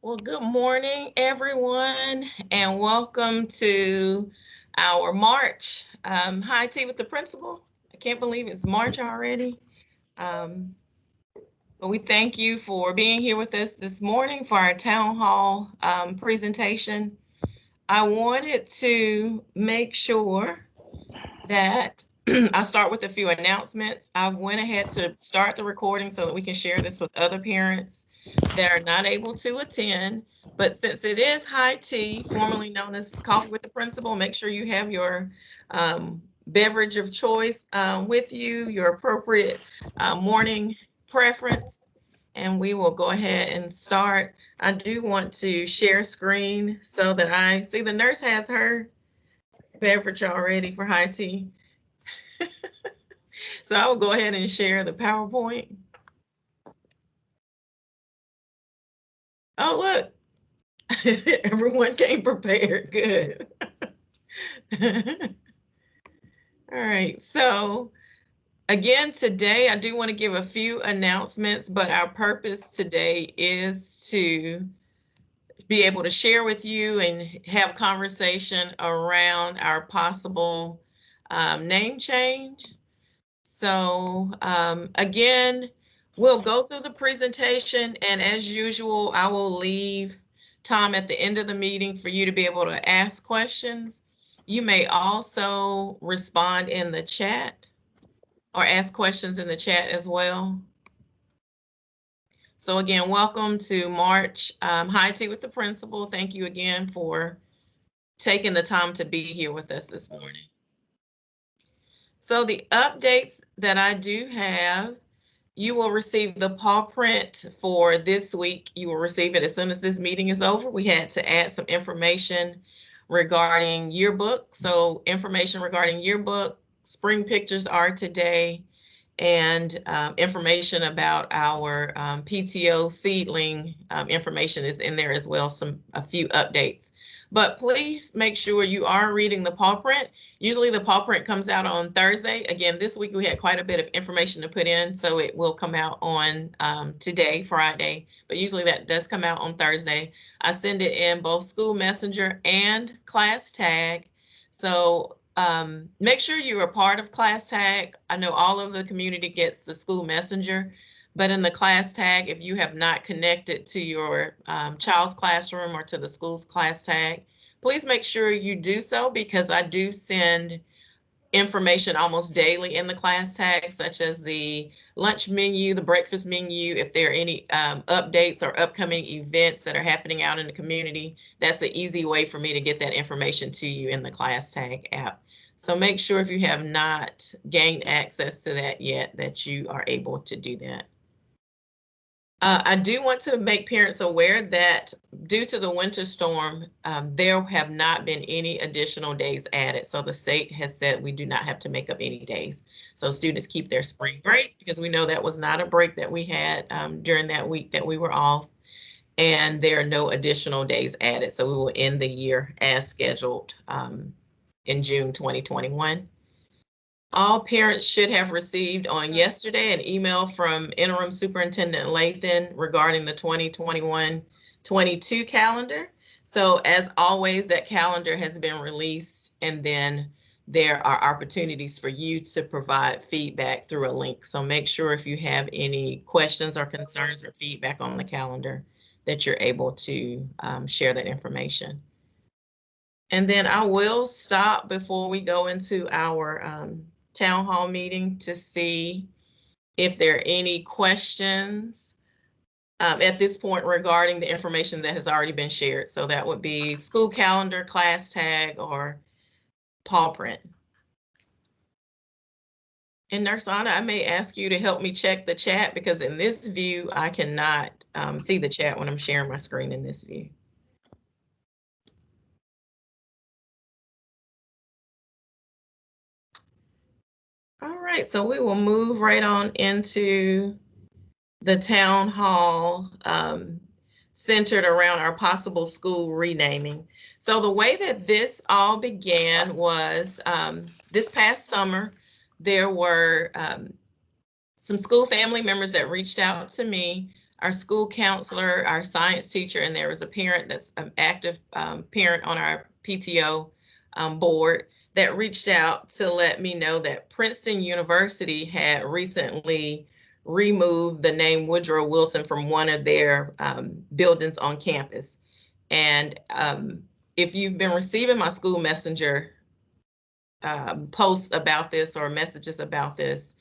Well, good morning, everyone, and welcome to our March High Tea with the Principal. I can't believe it's March already. Um, but we thank you for being here with us this morning for our town hall presentation. I wanted to make sure that I start with a few announcements. I went ahead to start the recording so that we can share this with other parents that are not able to attend. But since it is high tea, formerly known as coffee with the principal, make sure you have your beverage of choice with you, your appropriate morning preference, and we will go ahead and start. I do want to share screen so that I see the nurse has her beverage already for high tea. So I will go ahead and share the PowerPoint. Oh, look, everyone came prepared. Good. All right. So again, today I do want to give a few announcements, but our purpose today is to be able to share with you and have conversation around our possible name change. So again, we'll go through the presentation, and as usual, I will leave time at the end of the meeting for you to be able to ask questions. You may also respond in the chat or ask questions in the chat as well. So again, welcome to March High Tea with the Principal. Thank you again for taking the time to be here with us this morning. So the updates that I do have, you will receive the paw print for this week. You will receive it as soon as this meeting is over. We had to add some information regarding yearbook. So information regarding yearbook, spring pictures are today, and information about our PTO seedling information is in there as well, a few updates. But please make sure you are reading the paw print. Usually the paw print comes out on Thursday. Again, this week we had quite a bit of information to put in, so it will come out on today, Friday, but usually that does come out on Thursday. I send it in both school messenger and class tag. So make sure you are part of class tag. I know all of the community gets the school messenger, but in the class tag, if you have not connected to your child's classroom or to the school's class tag, please make sure you do so, because I do send information almost daily in the class tag, such as the lunch menu, the breakfast menu. If there are any updates or upcoming events that are happening out in the community, that's an easy way for me to get that information to you in the class tag app. So make sure if you have not gained access to that yet, that you are able to do that. I do want to make parents aware that due to the winter storm, there have not been any additional days added. So the state has said we do not have to make up any days. So students keep their spring break, because we know that was not a break that we had during that week that we were off. And there are no additional days added. So we will end the year as scheduled in June 2021. All parents should have received on yesterday an email from Interim Superintendent Lathan regarding the 2021-22 calendar. So as always, that calendar has been released, and then there are opportunities for you to provide feedback through a link. So make sure if you have any questions or concerns or feedback on the calendar, that you're able to share that information. And then I will stop before we go into our town hall meeting to see if there are any questions at this point regarding the information that has already been shared. So that would be school calendar, class tag, or paw print. And Nurse Anna, I may ask you to help me check the chat, because in this view, I cannot see the chat when I'm sharing my screen in this view. All right, so we will move right on into the town hall centered around our possible school renaming. So the way that this all began was this past summer, there were some school family members that reached out to me our school counselor, our science teacher, and there was a parent that's an active parent on our PTO board that reached out to let me know that Princeton University had recently removed the name Woodrow Wilson from one of their buildings on campus. And if you've been receiving my school messenger posts about this or messages about this,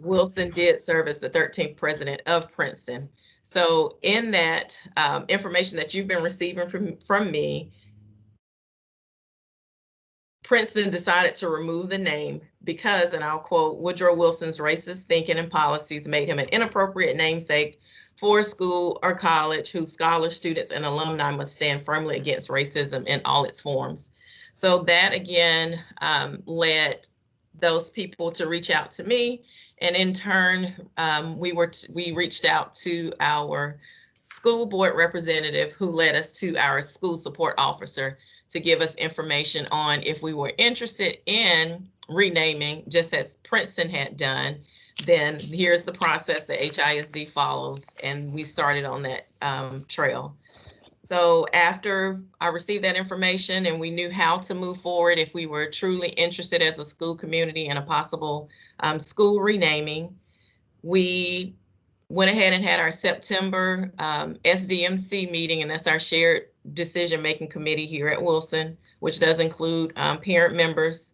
Wilson did serve as the 13th president of Princeton. So in that information that you've been receiving from me, Princeton decided to remove the name because, and I'll quote, Woodrow Wilson's racist thinking and policies made him an inappropriate namesake for a school or college whose scholars, students, and alumni must stand firmly against racism in all its forms. So that again led those people to reach out to me, and in turn, we reached out to our school board representative, who led us to our school support officer to give us information on if we were interested in renaming, just as Princeton had done. Then here's the process that HISD follows, and we started on that trail. So after I received that information and we knew how to move forward, if we were truly interested as a school community in a possible school renaming, we went ahead and had our September SDMC meeting, and that's our shared decision-making committee here at Wilson, which does include parent members.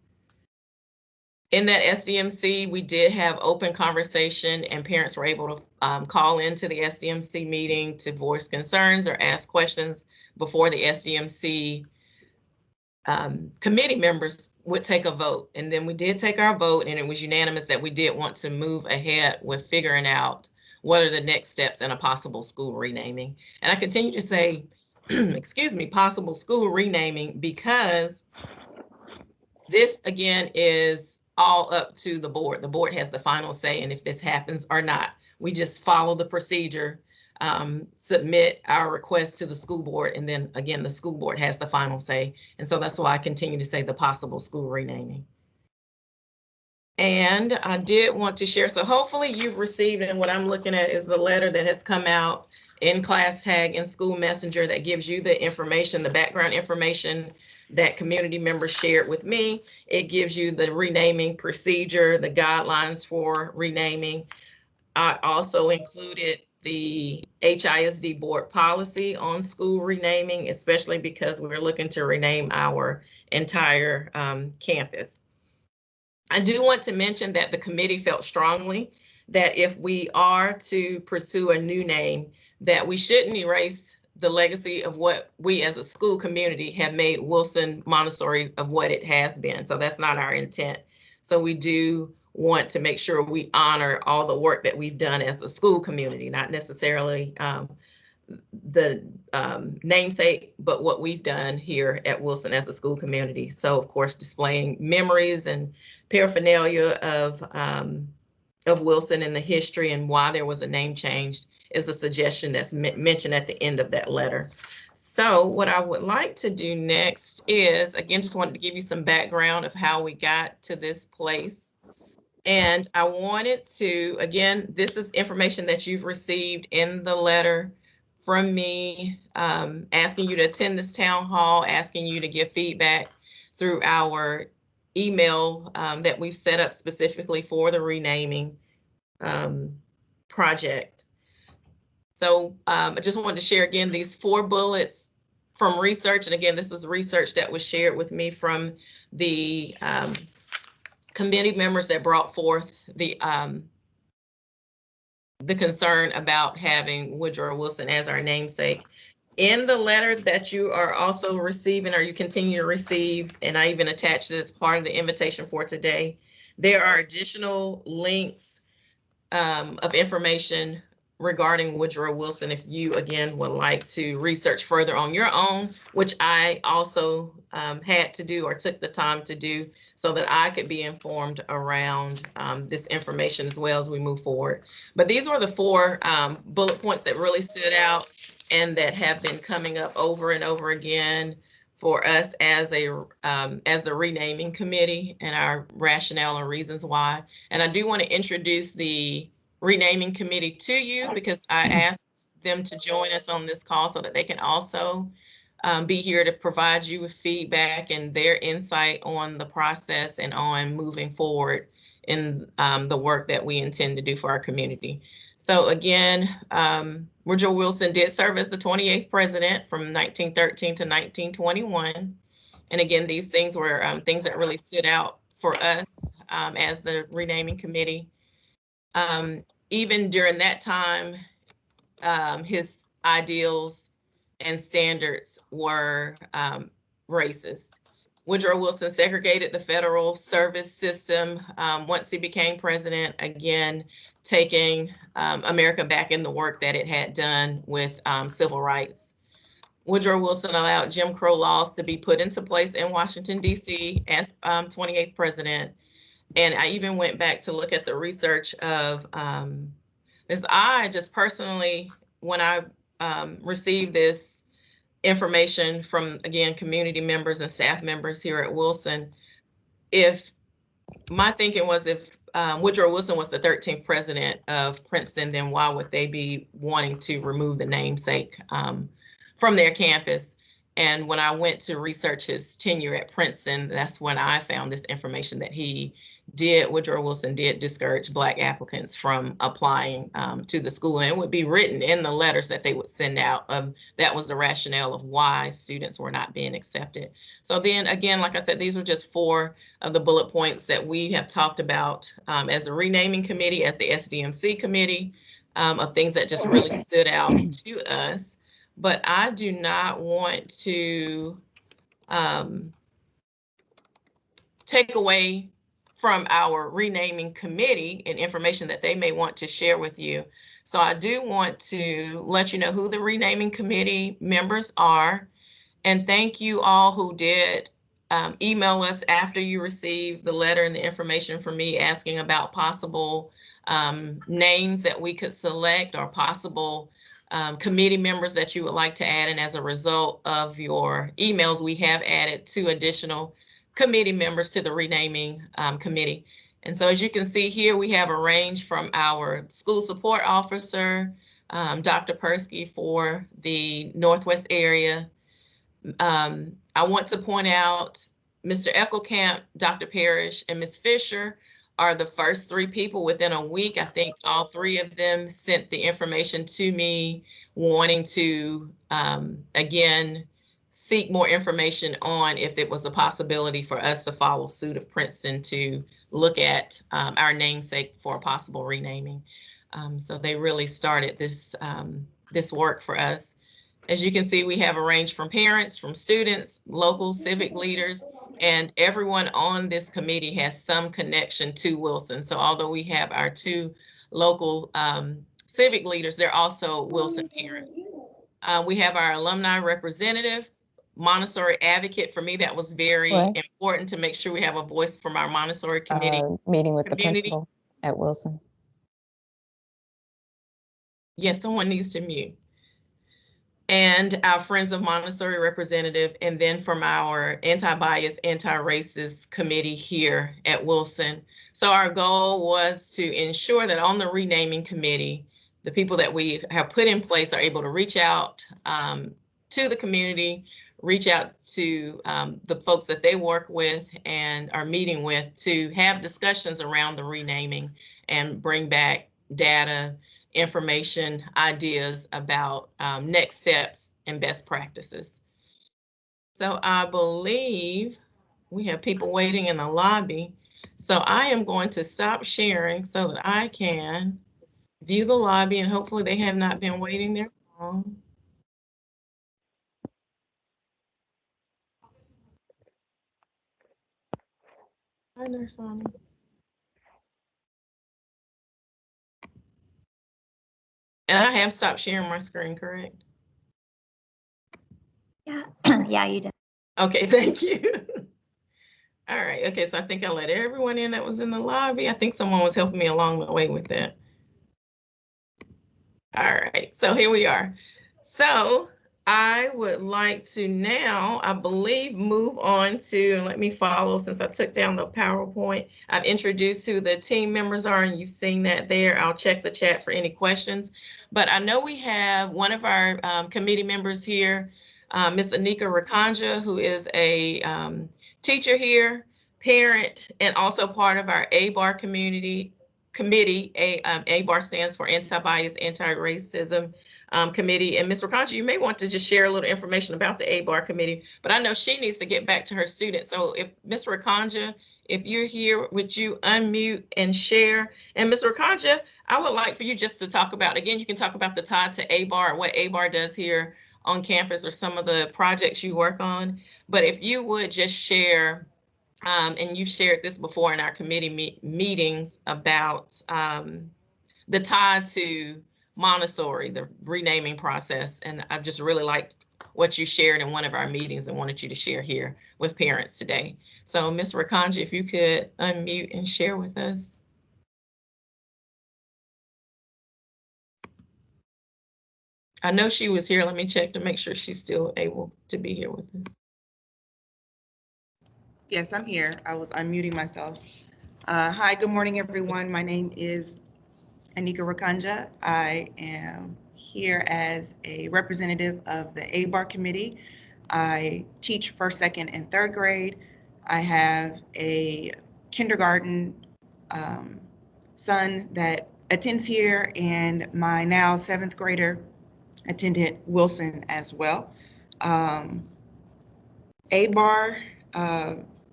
In that SDMC, we did have open conversation, and parents were able to call into the SDMC meeting to voice concerns or ask questions before the SDMC committee members would take a vote. And then we did take our vote, and it was unanimous that we did want to move ahead with figuring out what are the next steps in a possible school renaming. And I continue to say, excuse me, possible school renaming, because this again is all up to the board. The board has the final say in if this happens or not. We just follow the procedure, submit our request to the school board, and then again, the school board has the final say. And so that's why I continue to say the possible school renaming. And I did want to share, so hopefully you've received, and what I'm looking at is the letter that has come out in class tag and school messenger that gives you the information, the background information that community members shared with me. It gives you the renaming procedure, the guidelines for renaming. I also included the HISD board policy on school renaming, especially because we're looking to rename our entire campus. I do want to mention that the committee felt strongly that if we are to pursue a new name, that we shouldn't erase the legacy of what we as a school community have made Wilson Montessori of what it has been. So that's not our intent. So we do want to make sure we honor all the work that we've done as a school community, not necessarily the namesake, but what we've done here at Wilson as a school community. So of course, displaying memories and paraphernalia of Wilson and the history and why there was a name change is a suggestion that's mentioned at the end of that letter. So what I would like to do next is, again, just wanted to give you some background of how we got to this place. And I wanted to, again, this is information that you've received in the letter from me, asking you to attend this town hall, asking you to give feedback through our email that we've set up specifically for the renaming project. So I just wanted to share again these 4 bullets from research. And again, this is research that was shared with me from the committee members that brought forth the concern about having Woodrow Wilson as our namesake. In the letter that you are also receiving, or you continue to receive, and I even attached it as part of the invitation for today, there are additional links of information regarding Woodrow Wilson if you, again, would like to research further on your own, which I also had to do or took the time to do so that I could be informed around this information as well as we move forward. But these were the 4 bullet points that really stood out and that have been coming up over and over again for us as the renaming committee, and our rationale and reasons why. And I do want to introduce the renaming committee to you because I asked them to join us on this call so that they can also be here to provide you with feedback and their insight on the process and on moving forward in the work that we intend to do for our community. So again, Woodrow Wilson did serve as the 28th president from 1913 to 1921. And again, these things were things that really stood out for us as the renaming committee. Even during that time, his ideals and standards were racist. Woodrow Wilson segregated the federal service system once he became president, again, taking America back in the work that it had done with civil rights. Woodrow Wilson allowed Jim Crow laws to be put into place in Washington, D.C. as 28th president. And I even went back to look at the research of this. I just personally, when I received this information from, again, community members and staff members here at Wilson, if my thinking was if Woodrow Wilson was the 13th president of Princeton, then why would they be wanting to remove the namesake from their campus? And when I went to research his tenure at Princeton, that's when I found this information that Woodrow Wilson did discourage Black applicants from applying to the school. And it would be written in the letters that they would send out. That was the rationale of why students were not being accepted. So then again, like I said, these were just 4 of the bullet points that we have talked about as the renaming committee, as the SDMC committee, of things that just really stood out to us. But I do not want to take away from our renaming committee and information that they may want to share with you. So I do want to let you know who the renaming committee members are. And thank you all who did email us after you received the letter and the information from me asking about possible names that we could select or possible committee members that you would like to add. And as a result of your emails, we have added 2 additional committee members to the renaming committee. And so as you can see here, we have a range from our school support officer, Dr. Persky for the Northwest area. I want to point out Mr. Eckelkamp, Dr. Parrish, and Ms. Fisher are the first 3 people within a week. I think all 3 of them sent the information to me wanting to, again, seek more information on if it was a possibility for us to follow suit of Princeton to look at our namesake for a possible renaming. So they really started this, this work for us. As you can see, we have a range from parents, from students, local civic leaders, and everyone on this committee has some connection to Wilson. So although we have our 2 local civic leaders, they're also Wilson parents. We have our alumni representative, Montessori advocate. For me, that was very important to make sure we have a voice from our Montessori committee. Meeting with the principal at Wilson. Yes, someone needs to mute. And our Friends of Montessori representative, and then from our anti-bias, anti-racist committee here at Wilson. So our goal was to ensure that on the renaming committee, the people that we have put in place are able to reach out to the community, reach out to the folks that they work with and are meeting with to have discussions around the renaming and bring back data, information, ideas about next steps and best practices. So I believe we have people waiting in the lobby. So I am going to stop sharing so that I can view the lobby, and hopefully they have not been waiting there long. Hi, Nurse Sonny. And I have stopped sharing my screen, correct? Yeah, yeah, you did. Okay, thank you. All right, okay, so I think I let everyone in that was in the lobby. I think someone was helping me along the way with that. All right, so here we are. So I would like to now, I believe, move on to, and let me follow since I took down the PowerPoint. I've introduced who the team members are, and you've seen that there. I'll check the chat for any questions. But I know we have one of our committee members here, Ms. Anika Rakanja, who is a teacher here, parent, and also part of our ABAR committee. ABAR stands for Anti-Bias, Anti-Racism Committee. And Ms. Rakanja, you may want to just share a little information about the ABAR committee, but I know she needs to get back to her students. So if Ms. Rakanja, if you're here, would you unmute and share? And Ms. Rakanja, I would like for you just to talk about, again, you can talk about the tie to ABAR and what ABAR does here on campus or some of the projects you work on. But if you would just share, and you've shared this before in our committee meetings about the tie to Montessori, the renaming process. And I've just really liked what you shared in one of our meetings and wanted you to share here with parents today. So Ms. Rakanja, if you could unmute and share with us. I know she was here. Let me check to make sure she's still able to be here with us. Yes, I'm here. I was unmuting myself. Hi, good morning, everyone. My name is Anika Rakanja. I am here as a representative of the ABAR committee. I teach first, second, and third grade. I have a kindergarten son that attends here, and my now seventh grader attended Wilson as well. ABAR,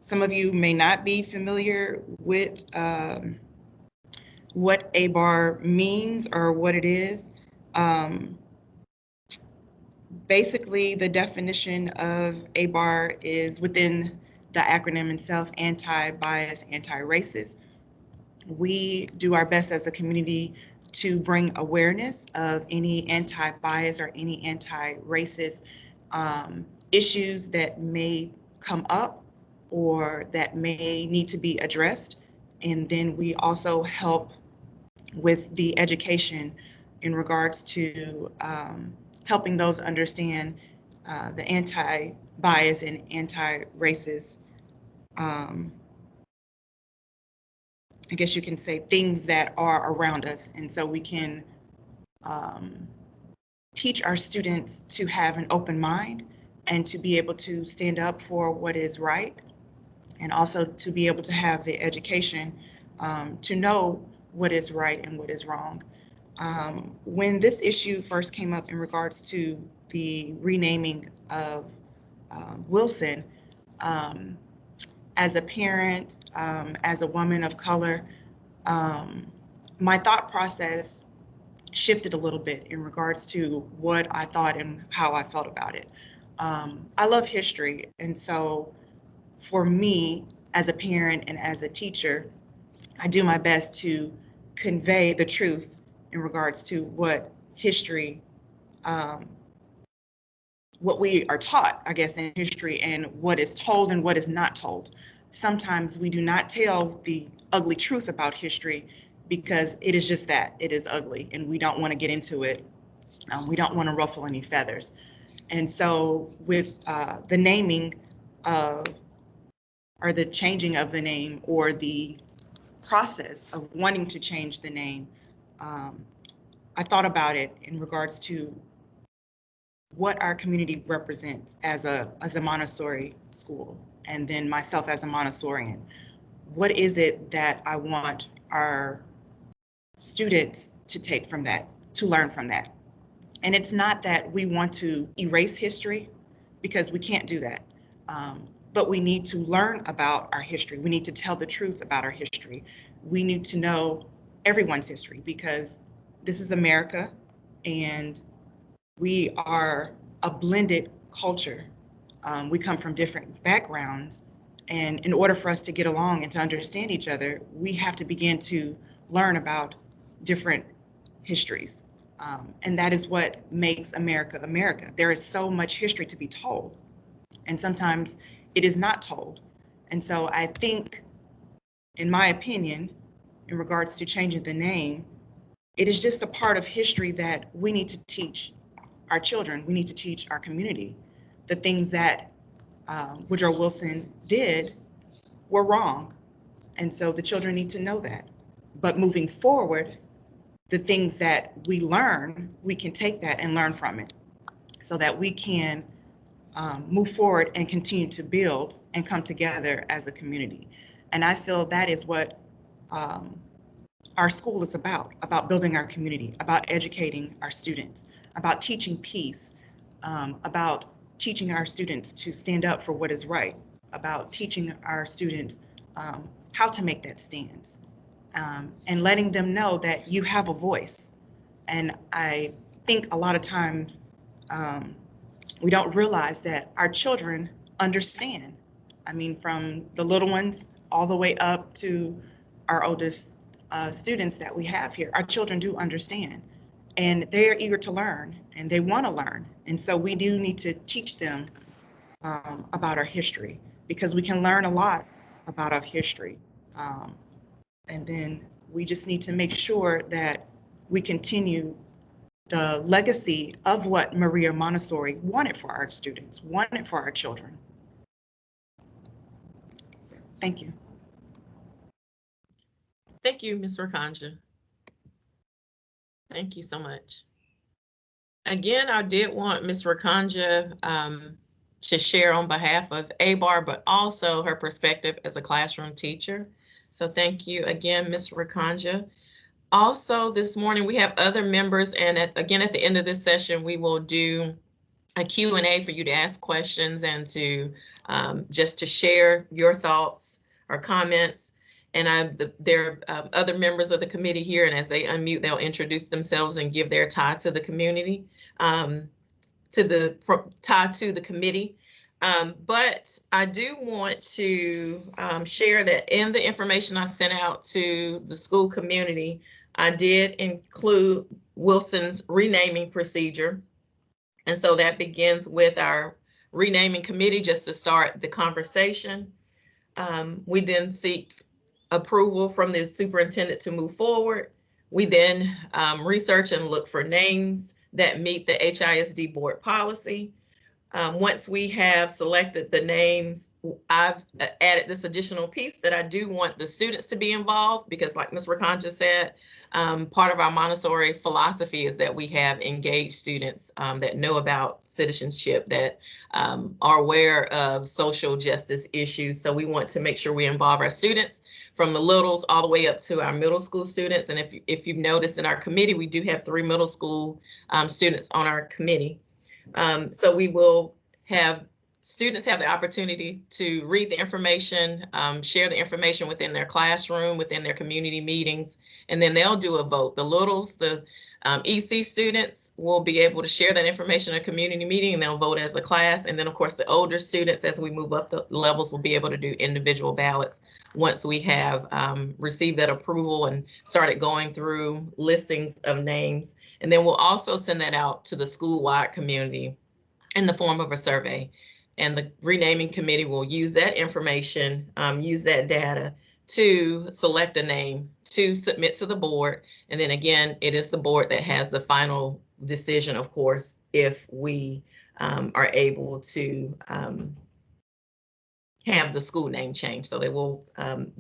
some of you may not be familiar with what ABAR means or what it is. Basically, the definition of ABAR is within the acronym itself, anti-bias, anti-racist. We do our best as a community to bring awareness of any anti-bias or any anti-racist issues that may come up or that may need to be addressed. And then we also help with the education in regards to helping those understand the anti-bias and anti-racist, I guess you can say, things that are around us. And so we can teach our students to have an open mind and to be able to stand up for what is right, and also to be able to have the education to know what is right and what is wrong. When this issue first came up in regards to the renaming of Wilson, as a parent, as a woman of color, my thought process shifted a little bit in regards to what I thought and how I felt about it. I love history, and so for me, as a parent and as a teacher, I do my best to convey the truth in regards to what history, what we are taught, I guess, in history, and what is told and what is not told. Sometimes we do not tell the ugly truth about history because it is just that, it is ugly, and we don't want to get into it. We don't want to ruffle any feathers. And so with the naming of, or the changing of the name, or the process of wanting to change the name, I thought about it in regards to what our community represents as a Montessori school, and then myself as a Montessorian. What is it that I want our students to take from that, to learn from that? And it's not that we want to erase history, because we can't do that. But we need to learn about our history. We need to tell the truth about our history. We need to know everyone's history, because this is America, and we are a blended culture. We come from different backgrounds, and in order for us to get along and to understand each other, we have to begin to learn about different histories. And that is what makes America America. There is so much history to be told, and sometimes it is not told. And so I think, in my opinion, in regards to changing the name, it is just a part of history that we need to teach our children. We need to teach our community the things that Woodrow Wilson did were wrong. And so the children need to know that. But moving forward, the things that we learn, we can take that and learn from it so that we can move forward and continue to build and come together as a community. And I feel that is what our school is about building our community, about educating our students, about teaching peace, about teaching our students to stand up for what is right, about teaching our students how to make that stance, and letting them know that you have a voice. And I think a lot of times we don't realize that our children understand. I mean, from the little ones all the way up to our oldest students that we have here, our children do understand. And they're eager to learn and they want to learn. And so we do need to teach them about our history, because we can learn a lot about our history. And then we just need to make sure that we continue the legacy of what Maria Montessori wanted for our students, wanted for our children. Thank you. Thank you, Ms. Rakanja. Thank you so much. Again, I did want Ms. Rakanja to share on behalf of ABAR, but also her perspective as a classroom teacher. So thank you again, Ms. Rakanja. Also, this morning we have other members, and again, at the end of this session, we will do a Q&A for you to ask questions and to just to share your thoughts or comments. And there are other members of the committee here, and as they unmute, they'll introduce themselves and give their tie to the community, tie to the committee. But I do want to share that in the information I sent out to the school community, I did include Wilson's renaming procedure. And so that begins with our renaming committee just to start the conversation. We then seek approval from the superintendent to move forward. We then research and look for names that meet the HISD board policy. Once we have selected the names, I've added this additional piece that I do want the students to be involved, because like Ms. Rakanja said, part of our Montessori philosophy is that we have engaged students that know about citizenship, that are aware of social justice issues. So we want to make sure we involve our students from the littles all the way up to our middle school students. And if you've noticed in our committee, we do have 3 middle school students on our committee. So we will have students have the opportunity to read the information, share the information within their classroom, within their community meetings, and then they'll do a vote. The littles, the EC students will be able to share that information in a community meeting, and they'll vote as a class. And then of course the older students, as we move up the levels, will be able to do individual ballots once we have received that approval and started going through listings of names. And then we'll also send that out to the school-wide community in the form of a survey. And the renaming committee will use that information, use that data to select a name to submit to the board. And then again, it is the board that has the final decision, of course, if we are able to have the school name change. So they will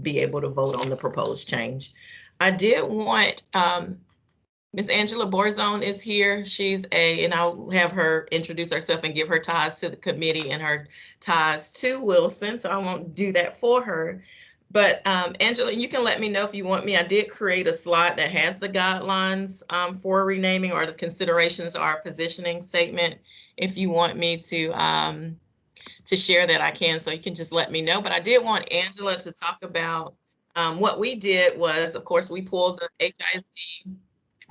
be able to vote on the proposed change. I did want Ms. Angela Borzone is here. She's and I'll have her introduce herself and give her ties to the committee and her ties to Wilson. So I won't do that for her. But Angela, you can let me know if you want me. I did create a slide that has the guidelines for renaming, or the considerations, our positioning statement. If you want me to share that, I can. So you can just let me know. But I did want Angela to talk about what we did was, of course, we pulled the HISD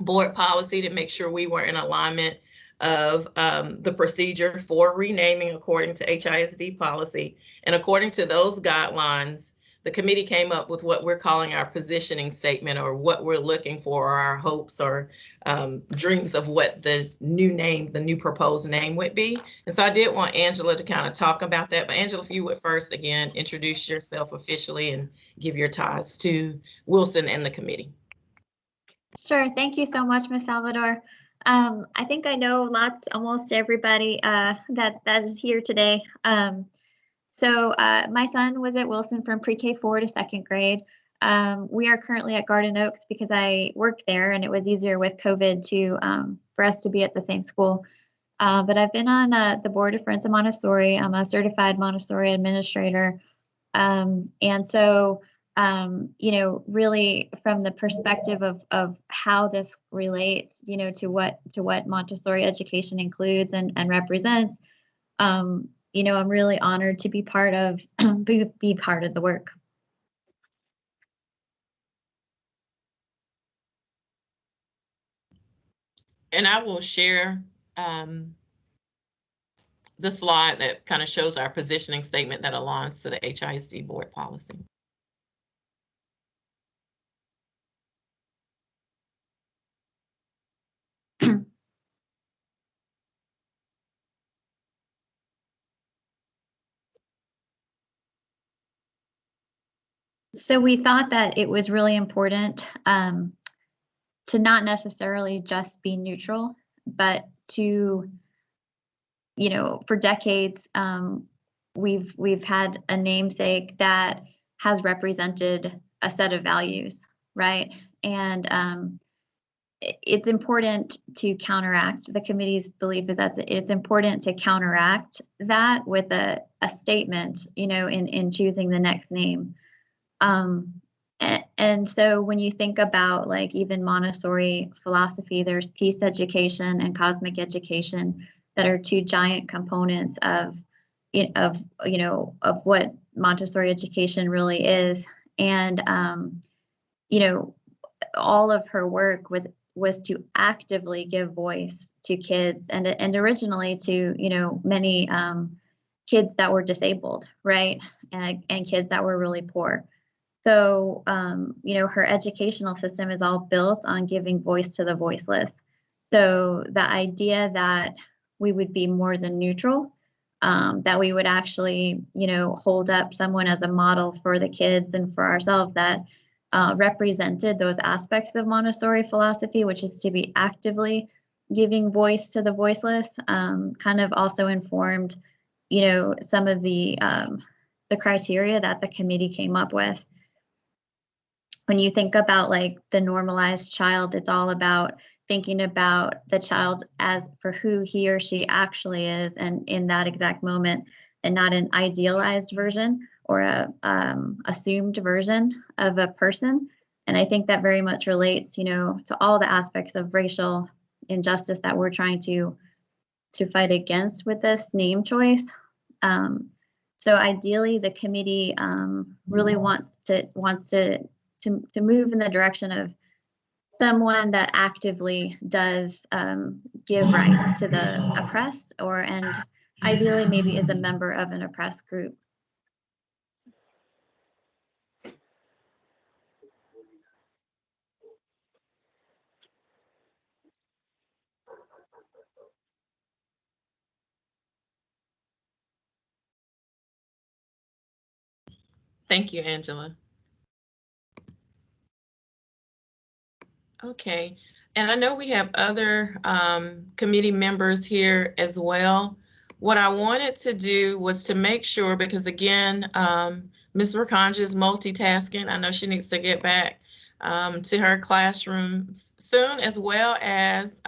board policy to make sure we were in alignment of the procedure for renaming according to HISD policy. And according to those guidelines, the committee came up with what we're calling our positioning statement, or what we're looking for, or our hopes or dreams of what the new name, the new proposed name would be. And so I did want Angela to kind of talk about that. But Angela, if you would first, again, introduce yourself officially and give your ties to Wilson and the committee. Sure. Thank you so much, Ms. Salvador. I think I know almost everybody that is here today. So my son was at Wilson from pre-K 4 to 2nd grade. We are currently at Garden Oaks because I work there, and it was easier with COVID for us to be at the same school. But I've been on the board of Friends of Montessori. I'm a certified Montessori administrator. And so, really from the perspective of how this relates, to what Montessori education includes and represents, I'm really honored to be part of be part of the work. And I will share the slide that kind of shows our positioning statement that aligns to the HISD board policy. So we thought that it was really important to not necessarily just be neutral, but to, for decades, we've had a namesake that has represented a set of values, right? And it's important to counteract. The committee's belief is that it's important to counteract that with a statement, in choosing the next name. And so when you think about like even Montessori philosophy, there's peace education and cosmic education that are two giant components of what Montessori education really is. And all of her work was to actively give voice to kids and originally to many kids that were disabled, right, and kids that were really poor. So, her educational system is all built on giving voice to the voiceless. So the idea that we would be more than neutral, that we would actually, hold up someone as a model for the kids and for ourselves that represented those aspects of Montessori philosophy, which is to be actively giving voice to the voiceless, kind of also informed, some of the criteria that the committee came up with. When you think about like the normalized child, it's all about thinking about the child as for who he or she actually is and in that exact moment, and not an idealized version or a assumed version of a person. And I think that very much relates, to all the aspects of racial injustice that we're trying to fight against with this name choice. So ideally, the committee really wants to move in the direction of someone that actively does give rights to the oppressed, and ideally maybe is a member of an oppressed group. Thank you, Angela. Okay, and I know we have other committee members here as well. What I wanted to do was to make sure, because again, Ms. Rakanja is multitasking. I know she needs to get back to her classroom soon, as well as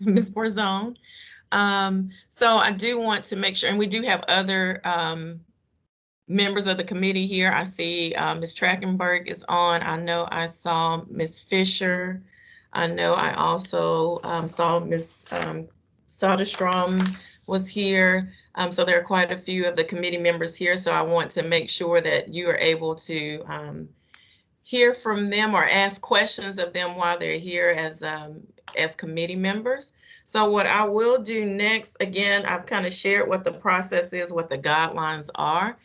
Ms. Borzone. So I do want to make sure, and we do have other members of the committee here. I see Ms. Trachtenberg is on. I know I saw Ms. Fisher. I know I also saw Ms. Soderstrom was here. So there are quite a few of the committee members here. So I want to make sure that you are able to hear from them or ask questions of them while they're here as committee members. So what I will do next, again, I've kind of shared what the process is, what the guidelines are.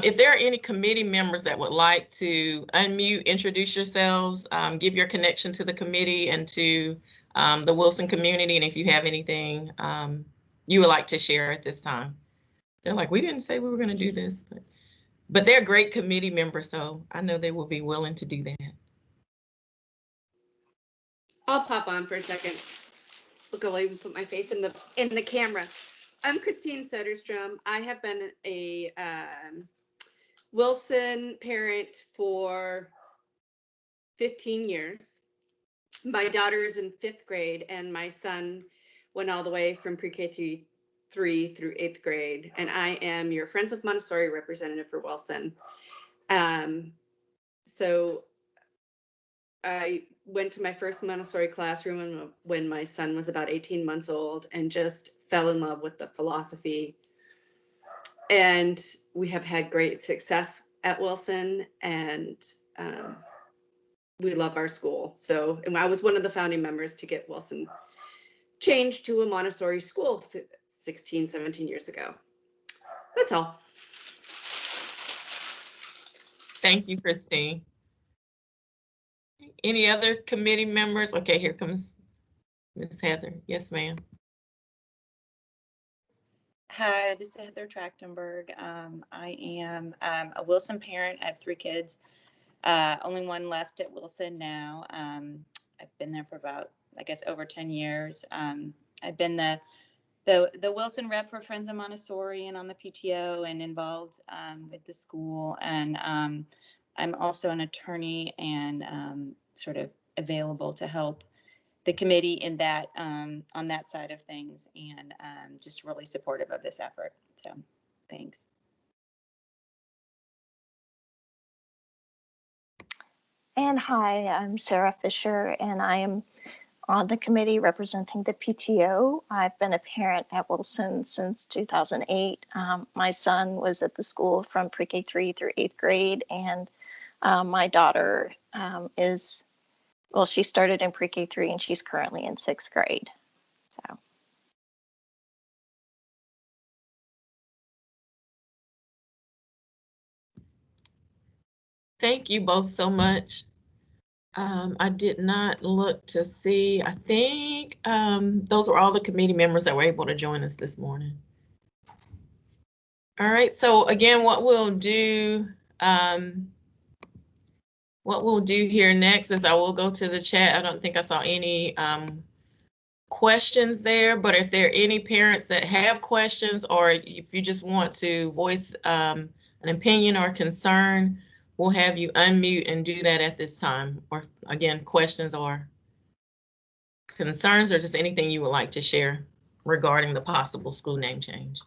If there are any committee members that would like to unmute, introduce yourselves, give your connection to the committee and to the Wilson community, and if you have anything you would like to share at this time. They're like, we didn't say we were going to do this, but they're great committee members, so I know they will be willing to do that. I'll pop on for a second. look, I'll even put my face in the camera. I'm Christine Soderstrom. I have been a Wilson parent for 15 years. My daughter is in 5th grade, and my son went all the way from pre-K 3 through 8th grade. And I am your Friends of Montessori representative for Wilson. So I went to my first Montessori classroom when my son was about 18 months old and just fell in love with the philosophy. And we have had great success at Wilson, and we love our school. So, and I was one of the founding members to get Wilson changed to a Montessori school 16, 17 years ago. That's all. Thank you, Christine. Any other committee members? Okay, here comes Ms. Heather. Yes, ma'am. Hi, this is Heather Trachtenberg. I am a Wilson parent. I have 3 kids. Only one left at Wilson now. I've been there for about, I guess, over 10 years. I've been the Wilson rep for Friends of Montessori and on the PTO and involved with the school. And I'm also an attorney and sort of available to help the committee in that on that side of things, and just really supportive of this effort. So thanks. And hi, I'm Sarah Fisher, and I am on the committee representing the PTO. I've been a parent at Wilson since 2008. My son was at the school from pre-K 3 through 8th grade, and my daughter she started in pre-K 3 and she's currently in 6th grade. So. Thank you both so much. I did not look to see. I think those were all the committee members that were able to join us this morning. All right, so again, what we'll do here next is I will go to the chat. I don't think I saw any questions there, but if there are any parents that have questions, or if you just want to voice an opinion or concern, we'll have you unmute and do that at this time. Or again, questions or concerns, or just anything you would like to share regarding the possible school name change.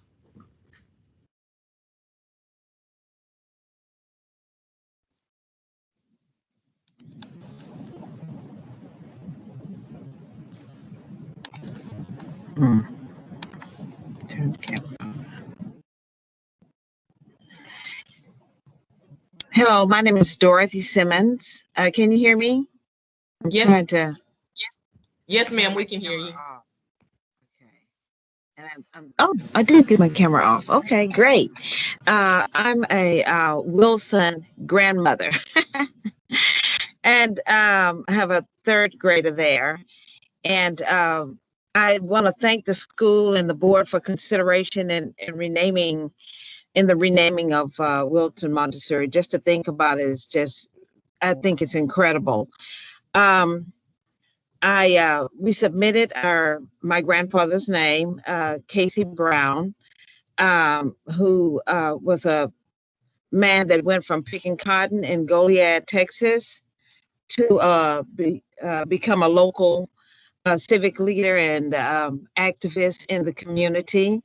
Turn the camera on. Hello, my name is Dorothy Simmons. Can you hear me? I'm Yes. trying to. Yes, ma'am, we can hear you. Okay. And I did get my camera off. Okay, great. I'm a Wilson grandmother and I have a 3rd grader there. And I want to thank the school and the board for consideration in renaming of Wilson Montessori. Just to think about it is just, I think it's incredible. We submitted my grandfather's name, Casey Brown, who was a man that went from picking cotton in Goliad, Texas, to become a local civic leader and activist in the community.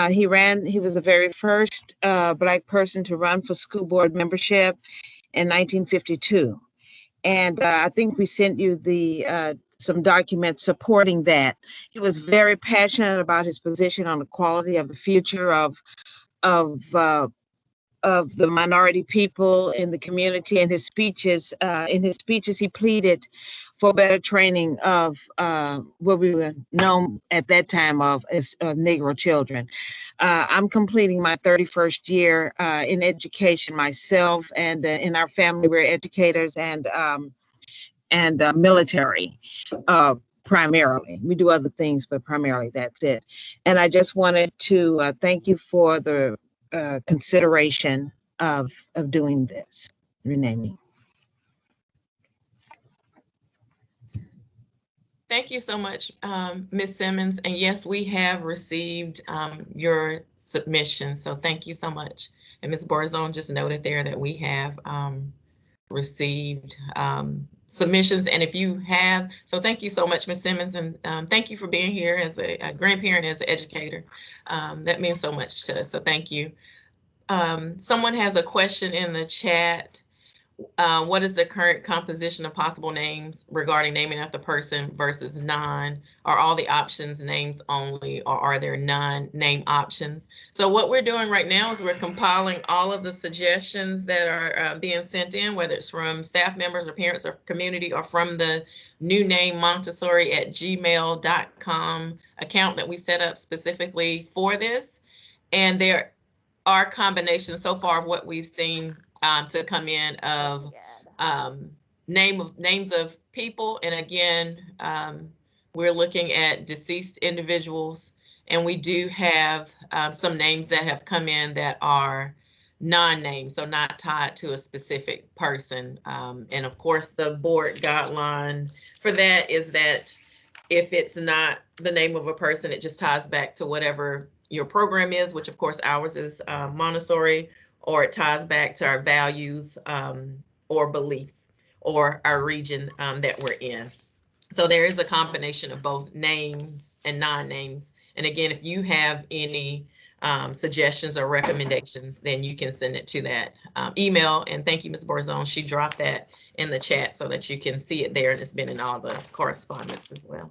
He was the very first Black person to run for school board membership in 1952. And I think we sent you some documents supporting that. He was very passionate about his position on the quality of the future of the minority people in the community. And his speeches, he pleaded for better training of what we were known at that time as Negro children. I'm completing my 31st year in education myself, and in our family, we're educators and military. Primarily, we do other things, but primarily that's it. And I just wanted to thank you for the consideration of doing this renaming. Thank you so much, Ms. Simmons. And yes, we have received your submission. So thank you so much. And Ms. Barzone just noted there that we have received submissions. And if you have, so thank you so much, Ms. Simmons. And thank you for being here as a grandparent, as an educator. That means so much to us. So thank you. Someone has a question in the chat. What is the current composition of possible names regarding naming after person versus non? Are all the options names only, or are there non-name options? So what we're doing right now is we're compiling all of the suggestions that are being sent in, whether it's from staff members or parents or community, or from the new name Montessori@gmail.com account that we set up specifically for this. And there are combinations so far of what we've seen to come in of names of people. And again, we're looking at deceased individuals, and we do have some names that have come in that are non-names, so not tied to a specific person. And of course, the board guideline for that is that if it's not the name of a person, it just ties back to whatever your program is, which of course ours is Montessori, or it ties back to our values or beliefs or our region that we're in. So there is a combination of both names and non-names. And again, if you have any suggestions or recommendations, then you can send it to that email. And thank you, Ms. Barzone. She dropped that in the chat so that you can see it there, and it's been in all the correspondence as well.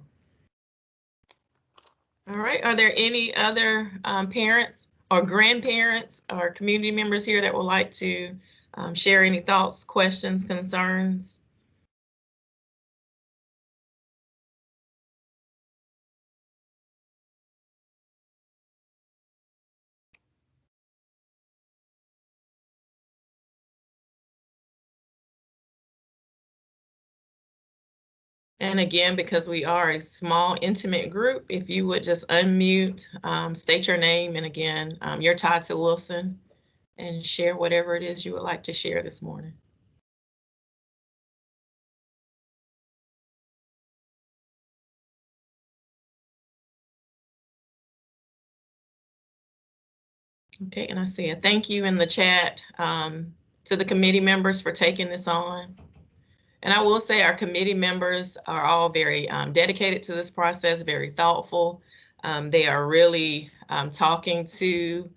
All right, are there any other parents or grandparents or community members here that would like to share any thoughts, questions, concerns? And again, because we are a small, intimate group, if you would just unmute, state your name, and again, your tie to Wilson, and share whatever it is you would like to share this morning. Okay, and I see a thank you in the chat to the committee members for taking this on. And I will say our committee members are all very dedicated to this process, very thoughtful. They are really talking to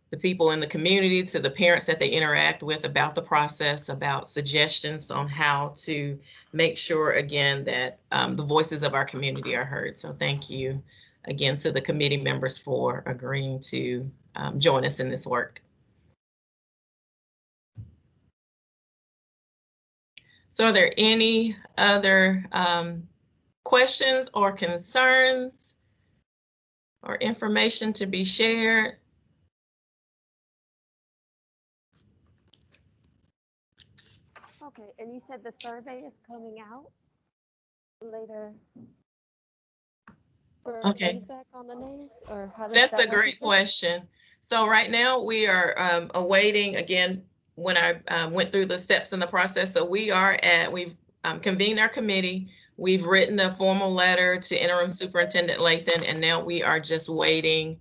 the people in the community, to the parents that they interact with about the process, about suggestions on how to make sure, again, that the voices of our community are heard. So thank you again to the committee members for agreeing to join us in this work. So are there any other questions or concerns or information to be shared? Okay, and you said the survey is coming out later for feedback on the names, or how does That's a great work? question. So right now we are awaiting, again, when I went through the steps in the process. So we've convened our committee. We've written a formal letter to Interim Superintendent Lathan, and now we are just waiting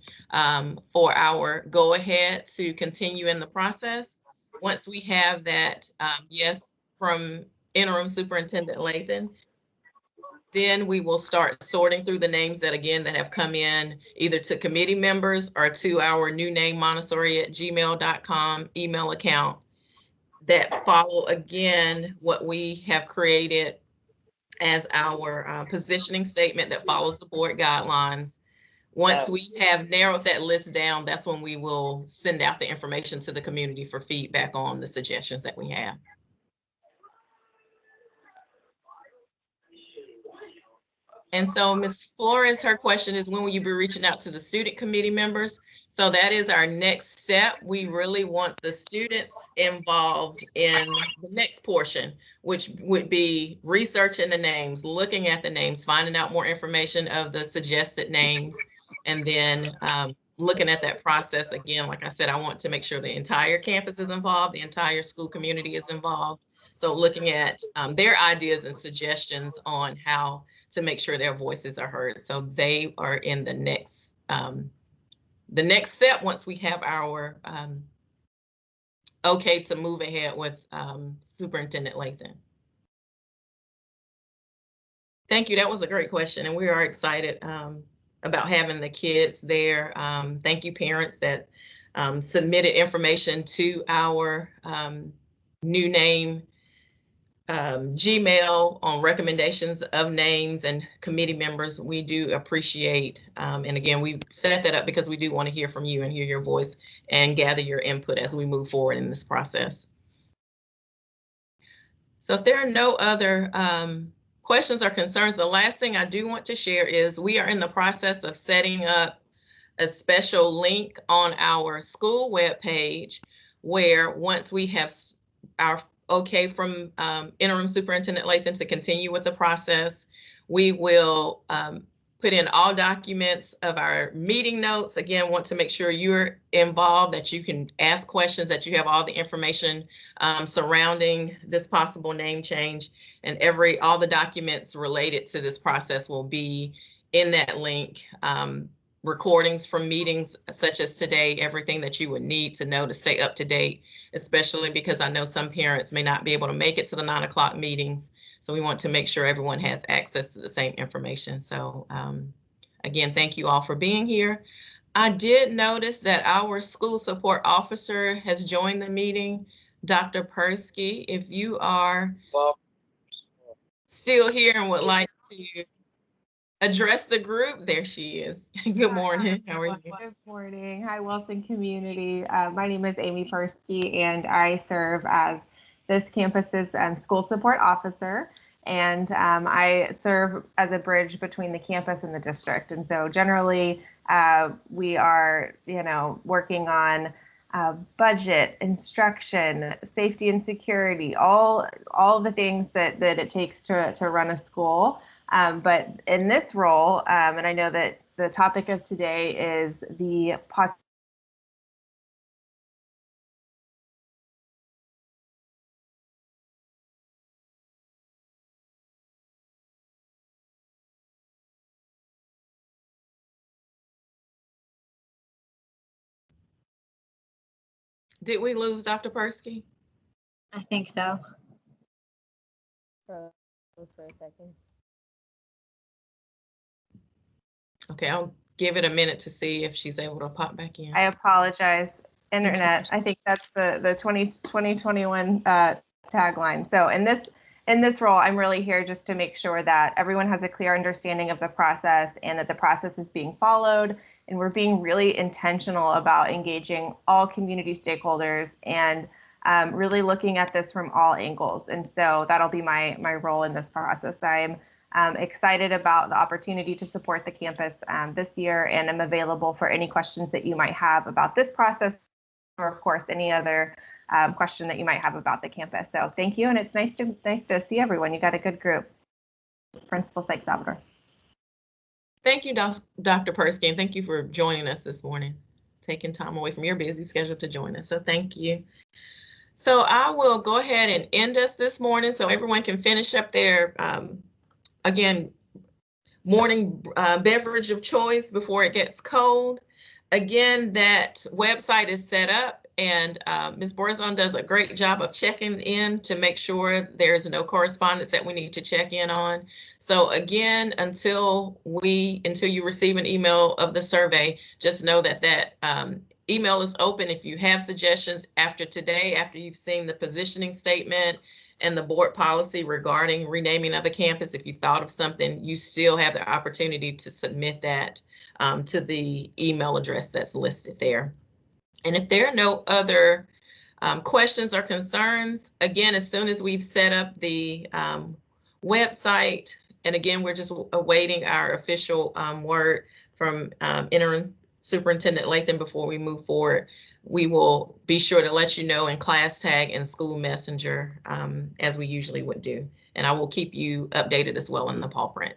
for our go ahead to continue in the process. Once we have that yes from Interim Superintendent Lathan, then we will start sorting through the names that, again, that have come in either to committee members or to our new name Montessori@gmail.com email account that follow, again, what we have created as our positioning statement that follows the board guidelines. Once we have narrowed that list down, that's when we will send out the information to the community for feedback on the suggestions that we have. And so Ms. Flores, her question is, when will you be reaching out to the student committee members? So that is our next step. We really want the students involved in the next portion, which would be researching the names, looking at the names, finding out more information of the suggested names, and then looking at that process. Again, like I said, I want to make sure the entire campus is involved, the entire school community is involved. So looking at their ideas and suggestions on how to make sure their voices are heard. So they are in the next step once we have our okay to move ahead with Superintendent Lathan. Thank you. That was a great question, and we are excited about having the kids there. Thank you, parents that submitted information to our new name Gmail on recommendations of names and committee members. We do appreciate, and again, we set that up because we do want to hear from you and hear your voice and gather your input as we move forward in this process. So if there are no other questions or concerns, the last thing I do want to share is we are in the process of setting up a special link on our school webpage where once we have our okay from Interim Superintendent Lathan to continue with the process, we will put in all documents of our meeting notes. Again, want to make sure you're involved, that you can ask questions, that you have all the information surrounding this possible name change, and all the documents related to this process will be in that link. Recordings from meetings such as today, everything that you would need to know to stay up to date, especially because I know some parents may not be able to make it to the 9 o'clock meetings. So we want to make sure everyone has access to the same information. So again, thank you all for being here. I did notice that our school support officer has joined the meeting, Dr. Persky. If you are still here and would like to address the group, there she is. Good morning. How are you? Good morning. Hi, Wilson community. My name is Amy Persky, and I serve as this campus's school support officer. And I serve as a bridge between the campus and the district. And so generally, we are, working on budget, instruction, safety and security, all the things that it takes to run a school. But in this role, and I know that the topic of today is the Did we lose Dr. Persky? I think so. For a second. Okay, I'll give it a minute to see if she's able to pop back in. I apologize, internet. I think that's the 2021 tagline. So in this role, I'm really here just to make sure that everyone has a clear understanding of the process and that the process is being followed. And we're being really intentional about engaging all community stakeholders and really looking at this from all angles. And so that'll be my role in this process. I'm excited about the opportunity to support the campus this year, and I'm available for any questions that you might have about this process, or of course, any other question that you might have about the campus. So thank you, and it's nice to see everyone. You got a good group. Principal Sykes-Salvador. Thank you, Dr. Persky, and thank you for joining us this morning, taking time away from your busy schedule to join us. So thank you. So I will go ahead and end us this morning so everyone can finish up their, again, morning beverage of choice before it gets cold. Again, that website is set up, and Ms. Borzon does a great job of checking in to make sure there's no correspondence that we need to check in on. So again, until you receive an email of the survey, just know that email is open. If you have suggestions after today, after you've seen the positioning statement and the board policy regarding renaming of a campus, if you thought of something, you still have the opportunity to submit that to the email address that's listed there. And if there are no other questions or concerns, again, as soon as we've set up the website, and again, we're just awaiting our official word from Interim Superintendent Lathan before we move forward, we will be sure to let you know in class tag and school messenger as we usually would do. And I will keep you updated as well in the paw print.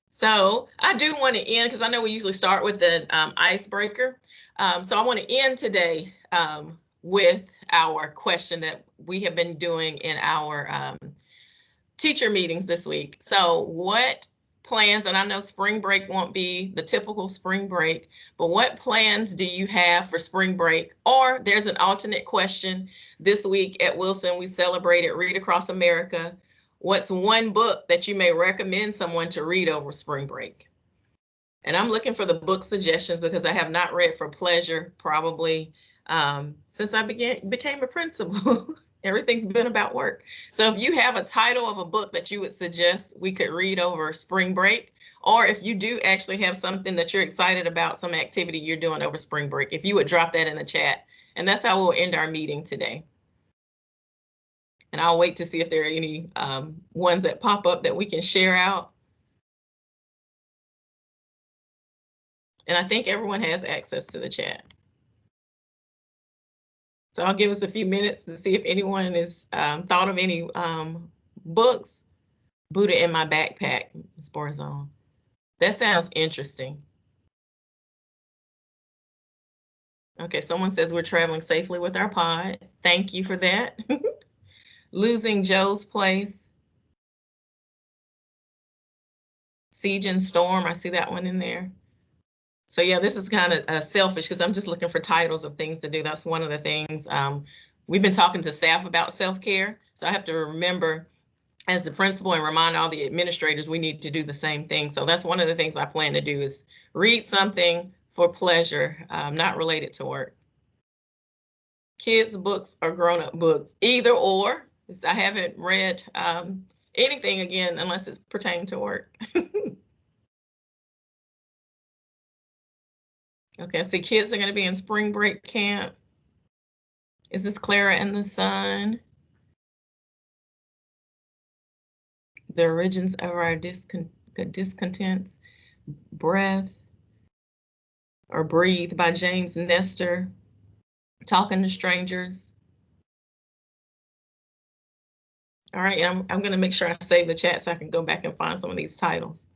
So I do want to end, because I know we usually start with the icebreaker. So I want to end today with our question that we have been doing in our teacher meetings this week. So what plans, and I know spring break won't be the typical spring break, but what plans do you have for spring break? Or there's an alternate question. This week at Wilson, we celebrated Read Across America. What's one book that you may recommend someone to read over spring break? And I'm looking for the book suggestions because I have not read for pleasure probably since I became a principal. Everything's been about work. So if you have a title of a book that you would suggest we could read over spring break, or if you do actually have something that you're excited about, some activity you're doing over spring break, if you would drop that in the chat. And that's how we'll end our meeting today. And I'll wait to see if there are any ones that pop up that we can share out. And I think everyone has access to the chat. So I'll give us a few minutes to see if anyone has thought of any books. Buddha in My Backpack, Ms. Borzone. That sounds interesting. Okay, someone says we're traveling safely with our pod. Thank you for that. Losing Joe's Place. Siege and Storm, I see that one in there. So yeah, this is kind of selfish because I'm just looking for titles of things to do. That's one of the things. We've been talking to staff about self-care. So I have to remember as the principal and remind all the administrators we need to do the same thing. So that's one of the things I plan to do is read something for pleasure, not related to work. Kids' books or grown-up books, either or. I haven't read anything again unless it's pertaining to work. Okay, so kids are going to be in spring break camp. Is this Clara and the Sun? The Origins of Our Discontents. Breath or Breathe by James Nestor. Talking to Strangers. All right, I'm going to make sure I save the chat so I can go back and find some of these titles.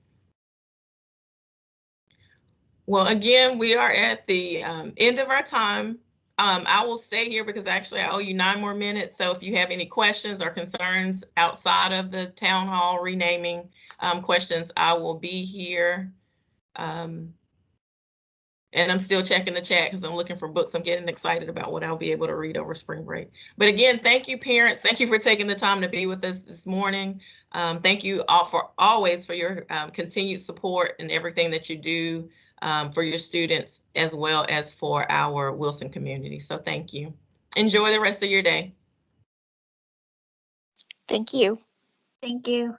Well, again, we are at the end of our time. I will stay here because actually I owe you 9 more minutes. So if you have any questions or concerns outside of the town hall renaming questions, I will be here. And I'm still checking the chat because I'm looking for books. I'm getting excited about what I'll be able to read over spring break. But again, thank you, parents. Thank you for taking the time to be with us this morning. Thank you all for always for your continued support and everything that you do for your students as well as for our Wilson community. So thank you. Enjoy the rest of your day. Thank you. Thank you.